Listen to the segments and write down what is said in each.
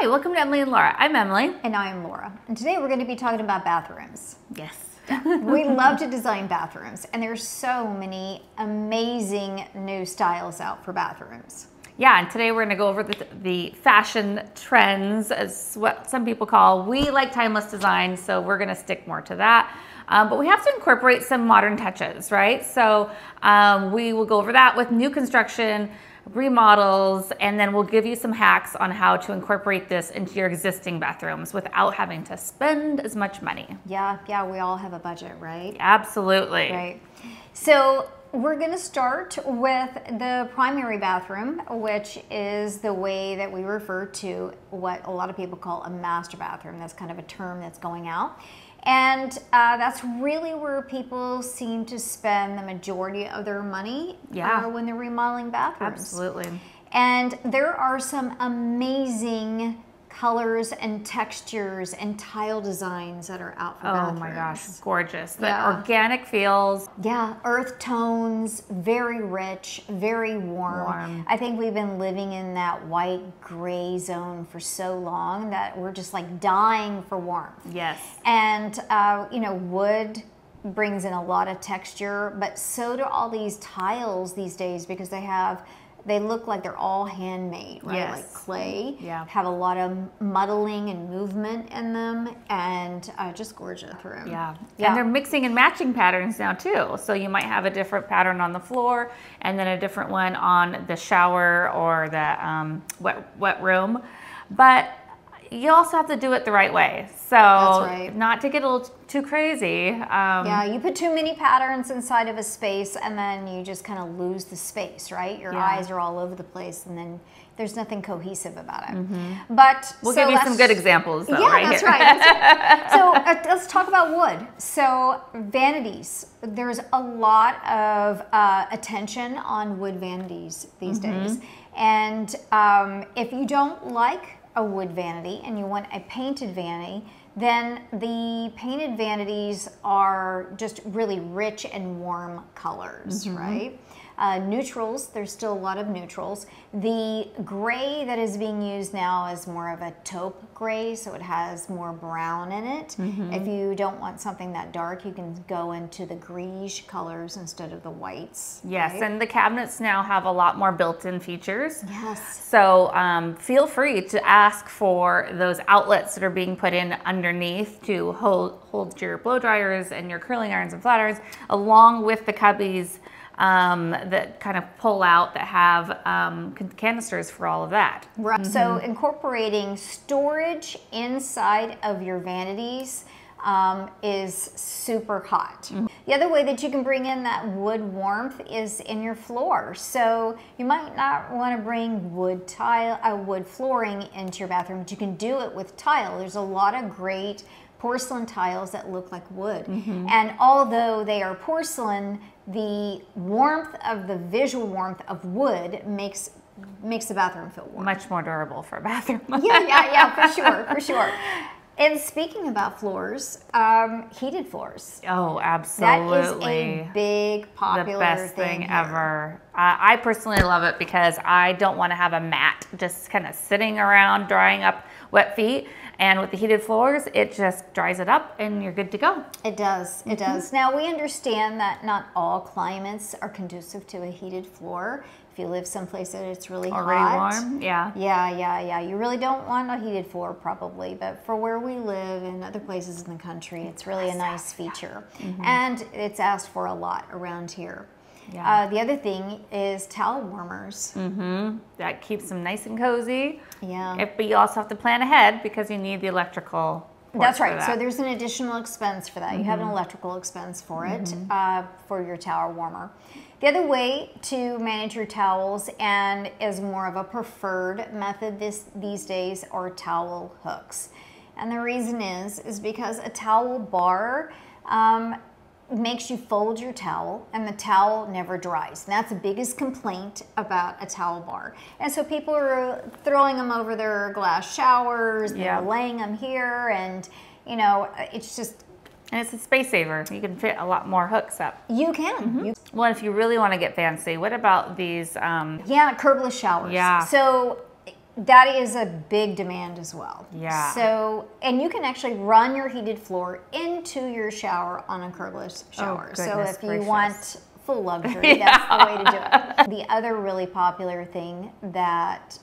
Hi, welcome to Emily and Laura. I'm Emily. And I'm Laura. And today we're going to be talking about bathrooms. Yes. We love to design bathrooms, and there's so many amazing new styles out for bathrooms. Yeah, and today we're going to go over the fashion trends, as what some people call. We like timeless design, so we're going to stick more to that. But we have to incorporate some modern touches, right? So we will go over that with new construction, remodels, and then we'll give you some hacks on how to incorporate this into your existing bathrooms without having to spend as much money. Yeah, we all have a budget, right? Absolutely. Right. So we're going to start with the primary bathroom, which is the way that we refer to what a lot of people call a master bathroom. That's kind of a term that's going out. And that's really where people seem to spend the majority of their money when they're remodeling bathrooms. Absolutely. And there are some amazing colors and textures and tile designs that are out for bathrooms. Oh my gosh, gorgeous. The organic feels. Yeah, earth tones, very rich, very warm. I think we've been living in that white gray zone for so long that we're just like dying for warmth. Yes. And you know, wood brings in a lot of texture, but so do all these tiles these days because they look like they're all handmade, right? Yes. Like clay. Yeah. Have a lot of muddling and movement in them, and just gorgeous room. Yeah. And they're mixing and matching patterns now too. So you might have a different pattern on the floor and then a different one on the shower or the wet room. But you also have to do it the right way. So not to get a little too crazy. Yeah, you put too many patterns inside of a space and then you just kind of lose the space, right? Your eyes are all over the place and then there's nothing cohesive about it. But we'll give you some good examples though, that's here. Right. So let's talk about wood. So vanities, there's a lot of attention on wood vanities these days. And if you don't like a wood vanity and you want a painted vanity, then the painted vanities are just really rich and warm colors, right? Neutrals, there's still a lot of neutrals. The gray that is being used now is more of a taupe gray, so it has more brown in it. If you don't want something that dark, you can go into the greige colors instead of the whites. Yes, right? and the cabinets now have a lot more built-in features. Yes. So feel free to ask for those outlets that are being put in underneath to hold your blow dryers and your curling irons and flat irons, along with the cubbies that kind of pull out, that have canisters for all of that. Right. So incorporating storage inside of your vanities is super hot. The other way that you can bring in that wood warmth is in your floor. So you might not want to bring wood flooring into your bathroom, but you can do it with tile. There's a lot of great porcelain tiles that look like wood. And although they are porcelain, the warmth of the visual warmth of wood makes the bathroom feel warm. Much more durable for a bathroom. yeah, for sure. And speaking about floors, heated floors. Oh, absolutely. That is a big popular the best thing here. ever. I personally love it because I don't want to have a mat just kind of sitting around drying up wet feet. And with the heated floors, it just dries it up and you're good to go. It does, it does. Now we understand that not all climates are conducive to a heated floor. If you live someplace that it's really already hot. warm, yeah. Yeah. You really don't want a heated floor probably, but for where we live and other places in the country, it's really a nice feature. And it's asked for a lot around here. Yeah. The other thing is towel warmers. That keeps them nice and cozy. Yeah. But you also have to plan ahead because you need the electrical. That's right. So there's an additional expense for that. You have an electrical expense for it, for your towel warmer. The other way to manage your towels, and is more of a preferred method these days, are towel hooks. And the reason is because a towel bar makes you fold your towel and the towel never dries. And that's the biggest complaint about a towel bar. And so people are throwing them over their glass showers, they're laying them here, and you know, it's just... And it's a space saver. You can fit a lot more hooks up. You can. Well, if you really want to get fancy, what about these? Yeah, curbless showers. Yeah. So that is a big demand as well. Yeah. So, and you can actually run your heated floor into your shower on a curbless shower. So if you want full luxury, that's the way to do it. The other really popular thing that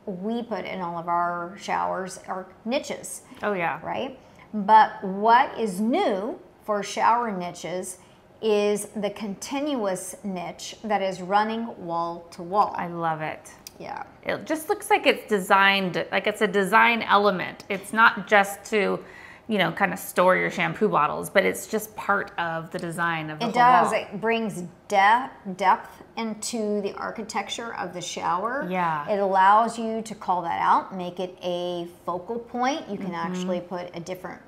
we put in all of our showers are niches. Oh yeah. Right? But what is new for shower niches is the continuous niche that is running wall to wall. I love it. Yeah. It just looks like it's designed, like it's a design element. It's not just to, you know, kind of store your shampoo bottles, but it's just part of the design of the whole wall. It brings depth into the architecture of the shower. Yeah. It allows you to call that out, make it a focal point. You can actually put a different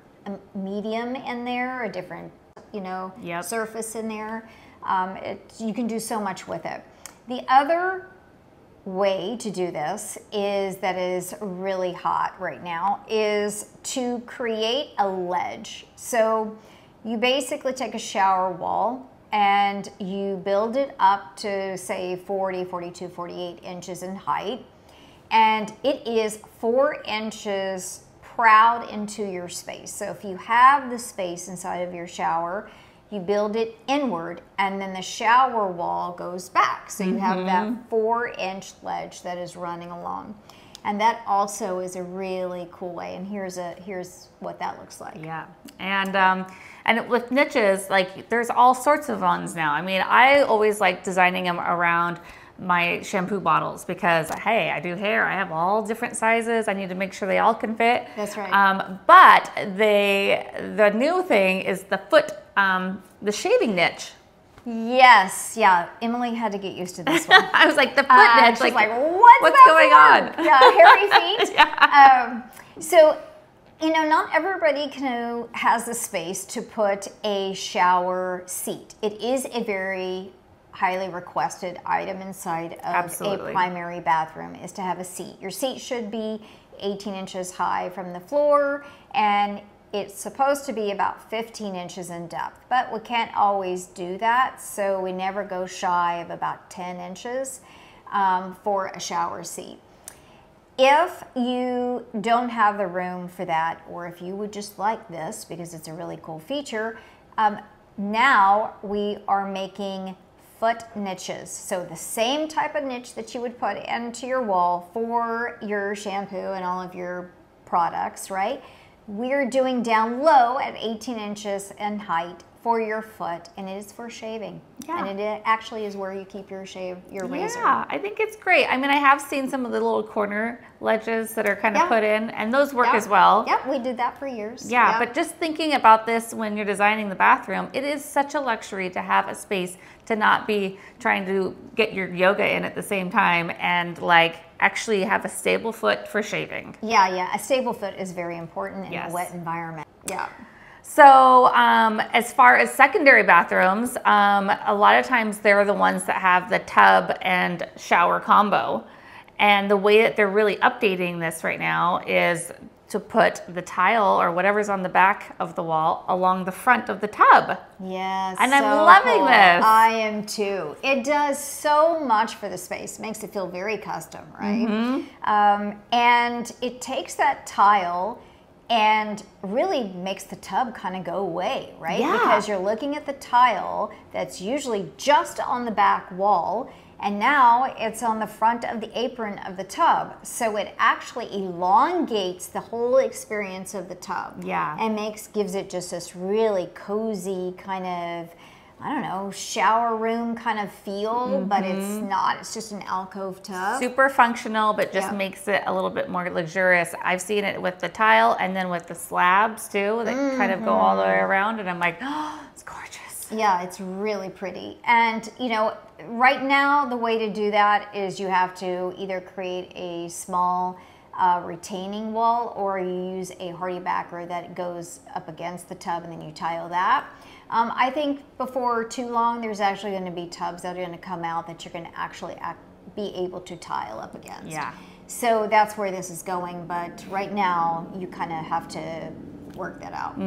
medium in there, a different, you know, surface in there. You can do so much with it. The other way to do this that is really hot right now is to create a ledge. So you basically take a shower wall and you build it up to say 40, 42, 48 inches in height. And it is 4 inches proud into your space. So if you have the space inside of your shower, you build it inward and then the shower wall goes back. So you have that 4-inch ledge that is running along. And that also is a really cool way. And here's what that looks like. Yeah. And with niches, like there's all sorts of ones now. I mean, I always like designing them around my shampoo bottles because, hey, I do hair. I have all different sizes. I need to make sure they all can fit. That's right. But the new thing is the foot, the shaving niche. Yes, yeah. Emily had to get used to this one. I was like, the foot niche. She's like, what's going on? Yeah, hairy feet. Yeah. So, you know, not everybody has the space to put a shower seat. It is a very highly requested item inside of a primary bathroom is to have a seat. Your seat should be 18 inches high from the floor and it's supposed to be about 15 inches in depth, but we can't always do that, so we never go shy of about 10 inches for a shower seat. If you don't have the room for that, or if you would just like this because it's a really cool feature, now we are making foot niches. So the same type of niche that you would put into your wall for your shampoo and all of your products, right? We're doing down low at 18 inches in height for your foot, and it is for shaving. Yeah. And it actually is where you keep your razor. Yeah, I think it's great. I mean, I have seen some of the little corner ledges that are kind of put in, and those work as well. Yep, we did that for years. Yeah, but just thinking about this when you're designing the bathroom, it is such a luxury to have a space to not be trying to get your yoga in at the same time and like actually have a stable foot for shaving. Yeah, a stable foot is very important in a wet environment. Yeah. So as far as secondary bathrooms, a lot of times they're the ones that have the tub and shower combo. And the way that they're really updating this right now is to put the tile or whatever's on the back of the wall along the front of the tub. Yes. And I'm loving this. I am too. It does so much for the space. Makes it feel very custom, right? And it takes that tile and really makes the tub kind of go away, right? Yeah. Because you're looking at the tile that's usually just on the back wall, and now it's on the front of the apron of the tub. So it actually elongates the whole experience of the tub. Yeah. And gives it just this really cozy kind of, I don't know, shower room kind of feel, but it's not. It's just an alcove tub. Super functional, but just makes it a little bit more luxurious. I've seen it with the tile and then with the slabs too that kind of go all the way around, and I'm like, oh, it's gorgeous. Yeah, it's really pretty. And, you know, right now the way to do that is you have to either create a small retaining wall, or you use a hardy backer that goes up against the tub and then you tile that. I think before too long there's actually going to be tubs that are going to come out that you're going to actually be able to tile up against. Yeah. So that's where this is going, but right now you kind of have to work that out.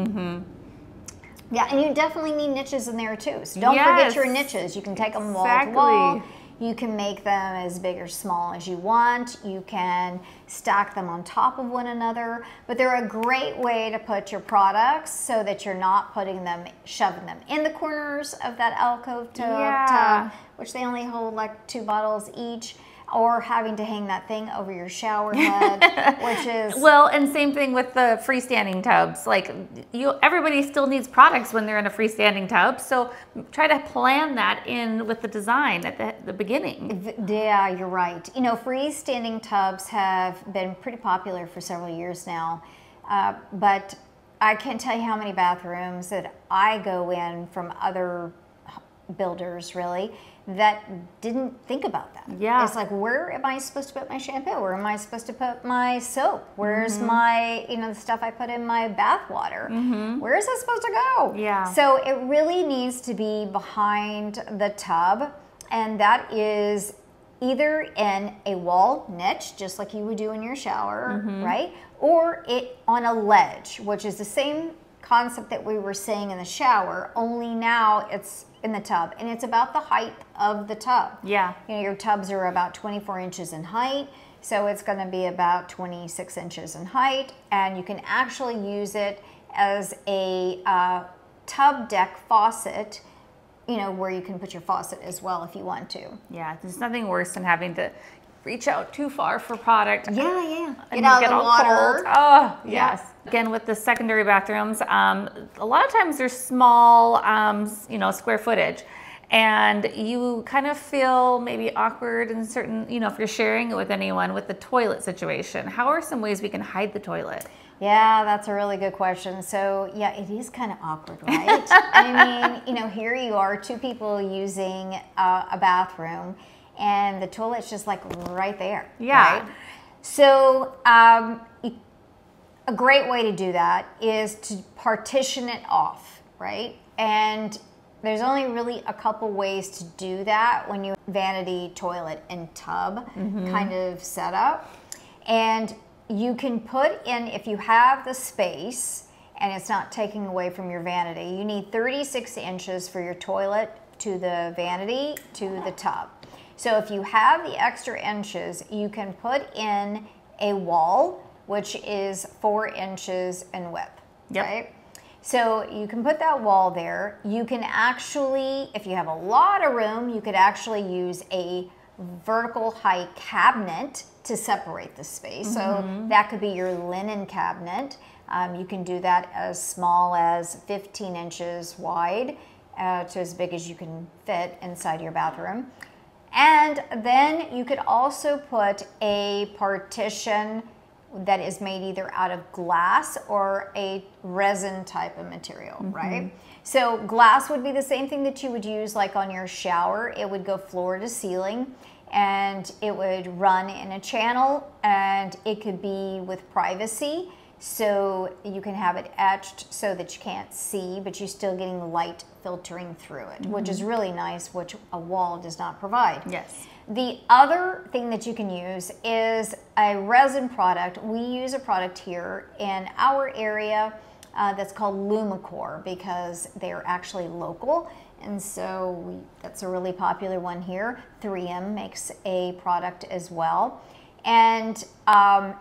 Yeah, and you definitely need niches in there too. So don't forget your niches. You can take them wall to wall. You can make them as big or small as you want. You can stack them on top of one another, but they're a great way to put your products so that you're not shoving them in the corners of that alcove tub, which they only hold like 2 bottles each, or having to hang that thing over your shower head, which is... Well, and same thing with the freestanding tubs. Like, everybody still needs products when they're in a freestanding tub, so try to plan that in with the design at the beginning. Yeah, you're right. You know, freestanding tubs have been pretty popular for several years now, but I can't tell you how many bathrooms that I go in from other builders, really, that didn't think about that. Yeah. It's like, where am I supposed to put my shampoo? Where am I supposed to put my soap? Where's my, the stuff I put in my bath water? Where is that supposed to go? Yeah. So it really needs to be behind the tub, and that is either in a wall niche, just like you would do in your shower, right? Or it on a ledge, which is the same concept that we were saying in the shower, only now it's in the tub, and it's about the height of the tub. Yeah. Your tubs are about 24 inches in height, so it's going to be about 26 inches in height, and you can actually use it as a tub deck faucet, where you can put your faucet as well if you want to. Yeah, there's nothing worse than having to reach out too far for product. Yeah. And Get out get of the all water. cold. Oh, yes. Again, with the secondary bathrooms, a lot of times they're small, square footage. And you kind of feel maybe awkward in certain, if you're sharing it with anyone with the toilet situation. How are some ways we can hide the toilet? Yeah, that's a really good question. So, yeah, it is kind of awkward, right? I mean, here you are, 2 people using a bathroom, and the toilet's just like right there. Yeah. Right? So, a great way to do that is to partition it off, right? And there's only really a couple ways to do that when you have vanity, toilet, and tub kind of setup. And you can put in, if you have the space and it's not taking away from your vanity, you need 36 inches for your toilet to the vanity to the tub. So if you have the extra inches, you can put in a wall, which is 4 inches in width, right? So you can put that wall there. You can actually, if you have a lot of room, you could actually use a vertical height cabinet to separate the space. So that could be your linen cabinet. You can do that as small as 15 inches wide to as big as you can fit inside your bathroom. And then you could also put a partition that is made either out of glass or a resin type of material, right? So glass would be the same thing that you would use like on your shower. It would go floor to ceiling, and it would run in a channel, and it could be with privacy. So you can have it etched so that you can't see, but you're still getting light filtering through it, which is really nice, which a wall does not provide. Yes. The other thing that you can use is a resin product. We use a product here in our area that's called Lumicore because they're actually local. And so that's a really popular one here. 3M makes a product as well. And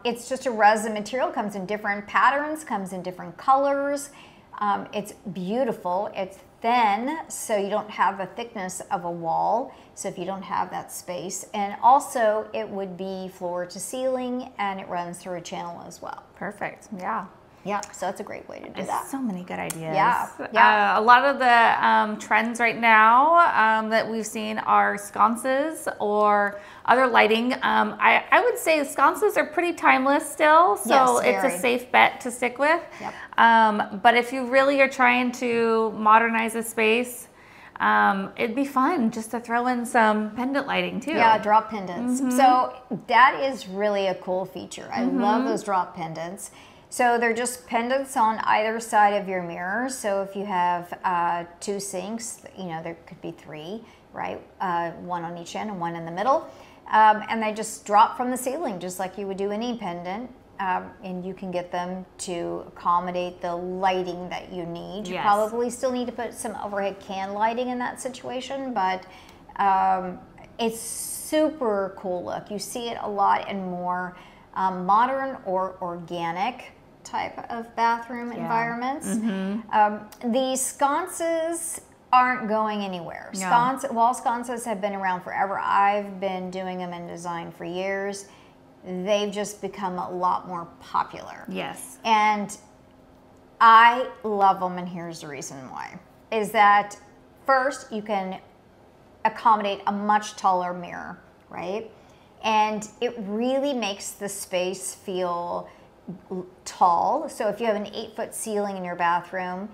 it's just a resin material, comes in different patterns, comes in different colors. It's beautiful. It's thin, so you don't have the thickness of a wall, so if you don't have that space. And also, it would be floor to ceiling, and it runs through a channel as well. Perfect. Yeah. Yeah, so that's a great way to do that. So many good ideas. Yeah. A lot of the trends right now that we've seen are sconces or other lighting. I would say sconces are pretty timeless still, so yes, it's a safe bet to stick with. Yep. But if you really are trying to modernize a space, it'd be fun just to throw in some pendant lighting too. Yeah, drop pendants. So that is really a cool feature. I love those drop pendants. So they're just pendants on either side of your mirror. So if you have 2 sinks, there could be 3, right? One on each end and one in the middle. And they just drop from the ceiling, just like you would do any pendant. And you can get them to accommodate the lighting that you need. You probably still need to put some overhead can lighting in that situation, but It's super cool look. You see it a lot in more modern or organic type of bathroom environments. The sconces aren't going anywhere. No. Wall sconces have been around forever. I've been doing them in design for years. They've just become a lot more popular. Yes. And I love them, and here's the reason why. Is that first, you can accommodate a much taller mirror, right? And it really makes the space feel tall. So if you have an 8-foot ceiling in your bathroom,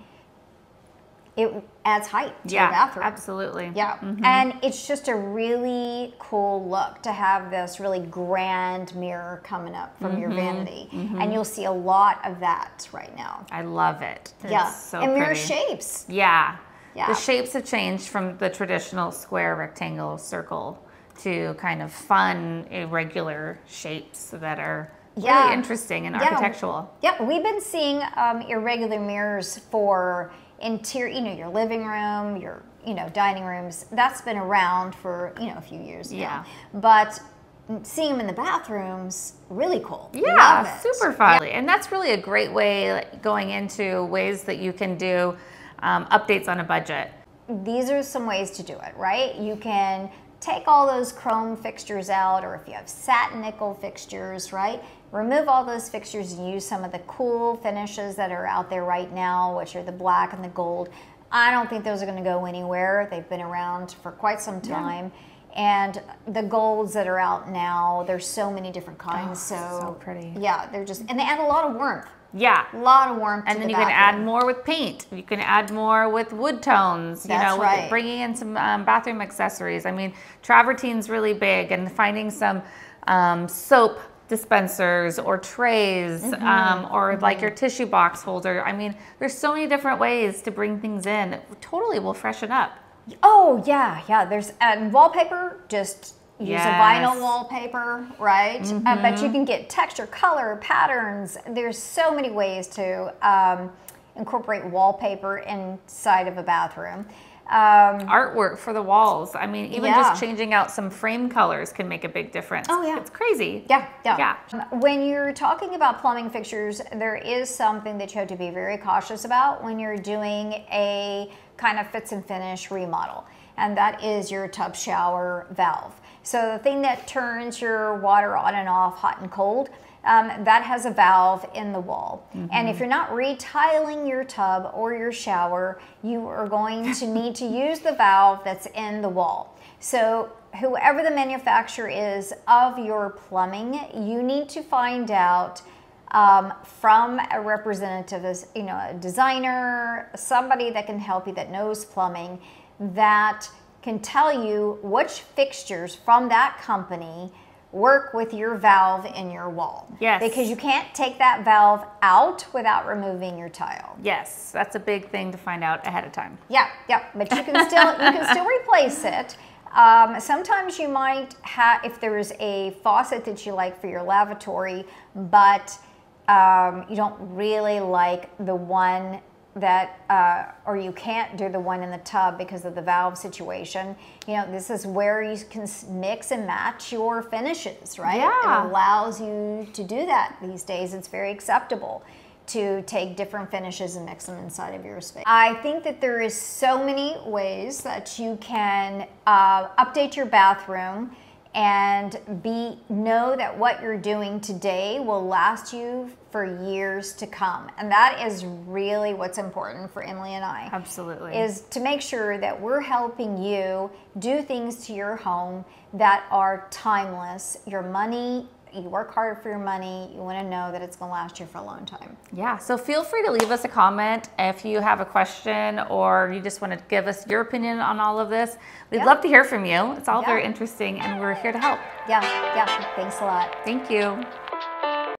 it adds height to your bathroom. Absolutely. Yeah. And it's just a really cool look to have this really grand mirror coming up from your vanity. And you'll see a lot of that right now. I love it. It's so and mirror pretty. shapes. Yeah. Yeah. The shapes have changed from the traditional square, rectangle, circle to kind of fun, irregular shapes that are really interesting and architectural. Yeah, we've been seeing irregular mirrors for interior, your living room, your, dining rooms. That's been around for, a few years now. Yeah. But seeing them in the bathrooms, really cool. Yeah, love it. super fun. And that's really a great way, going into ways that you can do updates on a budget. These are some ways to do it, right? You can take all those chrome fixtures out, or if you have satin nickel fixtures, right? Remove all those fixtures and use some of the cool finishes that are out there right now, which are the black and the gold. I don't think those are going to go anywhere. They've been around for quite some time. And the golds that are out now, there's so many different kinds. So pretty. Yeah, they're just, and they add a lot of warmth. Yeah. A lot of warmth. And then you can add more with paint. You can add more with wood tones. That's right. Bringing in some bathroom accessories. I mean, travertine's really big, and finding some soap dispensers or trays, or like your tissue box holder. I mean, there's so many different ways to bring things in. It totally will freshen up. Oh yeah. There's wallpaper. Just use a vinyl wallpaper, right? But you can get texture, color, patterns. There's so many ways to incorporate wallpaper inside of a bathroom. Artwork for the walls. I mean, even just changing out some frame colors can make a big difference. Oh yeah. It's crazy. Yeah. When you're talking about plumbing fixtures, there is something that you have to be very cautious about when you're doing a kind of fits and finish remodel, and that is your tub shower valve. So the thing that turns your water on and off, hot and cold, that has a valve in the wall. And if you're not retiling your tub or your shower, you are going to need to use the valve that's in the wall. So whoever the manufacturer is of your plumbing, you need to find out from a representative, a designer, somebody that can help you that knows plumbing, that can tell you which fixtures from that company work with your valve in your wall. Yes. Because you can't take that valve out without removing your tile. Yes, that's a big thing to find out ahead of time. Yeah, but you can still replace it. Sometimes you might have, if there is a faucet that you like for your lavatory, but you don't really like the one that, or you can't do the one in the tub because of the valve situation. This is where you can mix and match your finishes, right? Yeah. It allows you to do that these days. It's very acceptable to take different finishes and mix them inside of your space. I think that there is so many ways that you can update your bathroom and know that what you're doing today will last you for years to come. And that is really what's important for Emily and I. Absolutely. Is to make sure that we're helping you do things to your home that are timeless. Your money, you work hard for your money, you want to know that it's going to last you for a long time. Yeah, so feel free to leave us a comment if you have a question or you just want to give us your opinion on all of this. We'd love to hear from you. It's all very interesting, and we're here to help. Yeah, thanks a lot. Thank you.